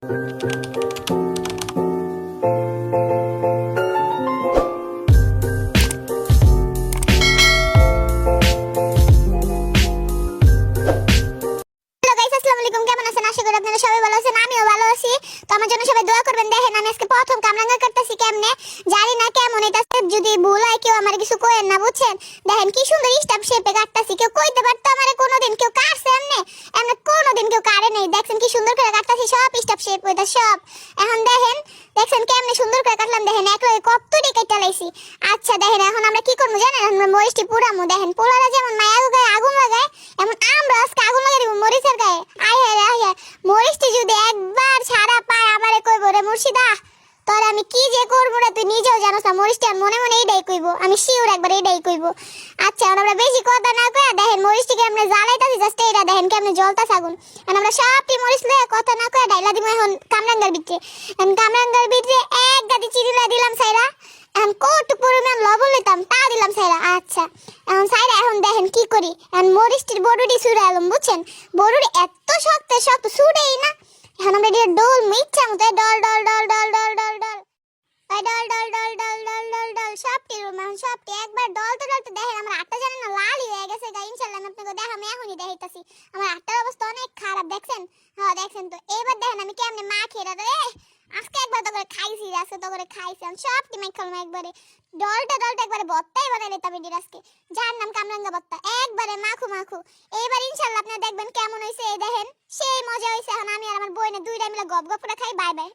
জানি না কেমন এটা যদি ভুল হয় কেউ আমার কিছু কইেন না বুঝছেন। দেখেন কি সুন্দর স্টাফ শেপে কাটতাছি, কেউ কইতে পারতো আমারে কোনোদিন কেউ কাটছে এমনি এমনি কোনোদিন কেউ কাটে নাই। দেখছেন কি সুন্দর করে কাটতাছি, সব স্টাফ শেপ হইতা সব। এখন দেখেন দেখছেন কেমনে সুন্দর করে কাটলাম, দেখেন একলগে কতটি কেটে লাইছি। আচ্ছা দেখেন এখন আমরা কি করব জানেন, আমরা মরিচটি পুরামু। দেখেন পোলারা যেমন মায়া গায়ে আগুন লাগায় এমন আমরা আজকে আগুন লাগাই দিব মরিচের গায়ে। আয় হায় মরিচটি যদি একবার ছাড়া পায় আমারে কইব রে মুর্শিদা তোর আমি কি যে করবো রে, তুই নিজেও জানোস না। মরিচটি মনে মনে এইটাই কইব, আমি শিওর একবার এইটাই কইব। আচ্ছা আমরা বেশি কথা না কইয়া দেখেন মরিচটিকে আমরা জ্বালাইতাছি, জাস্ট এইটা দেখেন কেমনে জ্বলতাছে আগুন। এখন আমরা সবটি মরিচ লয়ে কথা না কইয়া ডাইলা দিব এখন কামরাঙ্গার ভিতরে। এখন কামরাঙ্গার ভিতরে এক গাদি চিড়িলা দিলাম সাইরা, এখন কতটুকু পরিমাণ লবণ লইতাম তা দিলাম সাইরা। আচ্ছা এখন সাইরা এখন দেখেন কি করি, এখন মরিচটির বড়ুটি ছুড়ে এলাম বুঝছেন। বড়ুটি এত শক্ত শক্ত ছুড়েই না। এখন আমরা দিয়ে ডোল মিচ্ছা মতো doll doll doll doll doll doll doll doll doll doll doll doll doll doll সবটি সবটি একবার ডলতে ডলতে দেখেন আমার আটটা জানেন না লালই হয়ে গেছে গা। ইনশাআল্লাহ আমি আপনাকে দেখাম, এখনই দেখাইতাছি। আমার আটটার অবস্থা অনেক খারাপ দেখছেন। হ্যাঁ দেখছেন তো। এবার দেখেন আমি কেমনে মা খেয়ে রে আজকে একবার তো করে খাইছি, আজকে তো করে খাইছি আমি সবটি মাই খালাম একবারে। ডলটা ডলটা একবারে বত্তাই বানাই নিতাম এদিন আজকে, যার নাম কামরাঙ্গা বত্তা, একবারে মাখু মাখু। এবার ইনশাআল্লাহ আপনারা দেখবেন কেমন হয়েছে। এই দেখেন সেই মজা হয়েছে। এখন আমি আর আমার বইনে দুইটা মিলে গপ গপ করে খাই। Bye bye.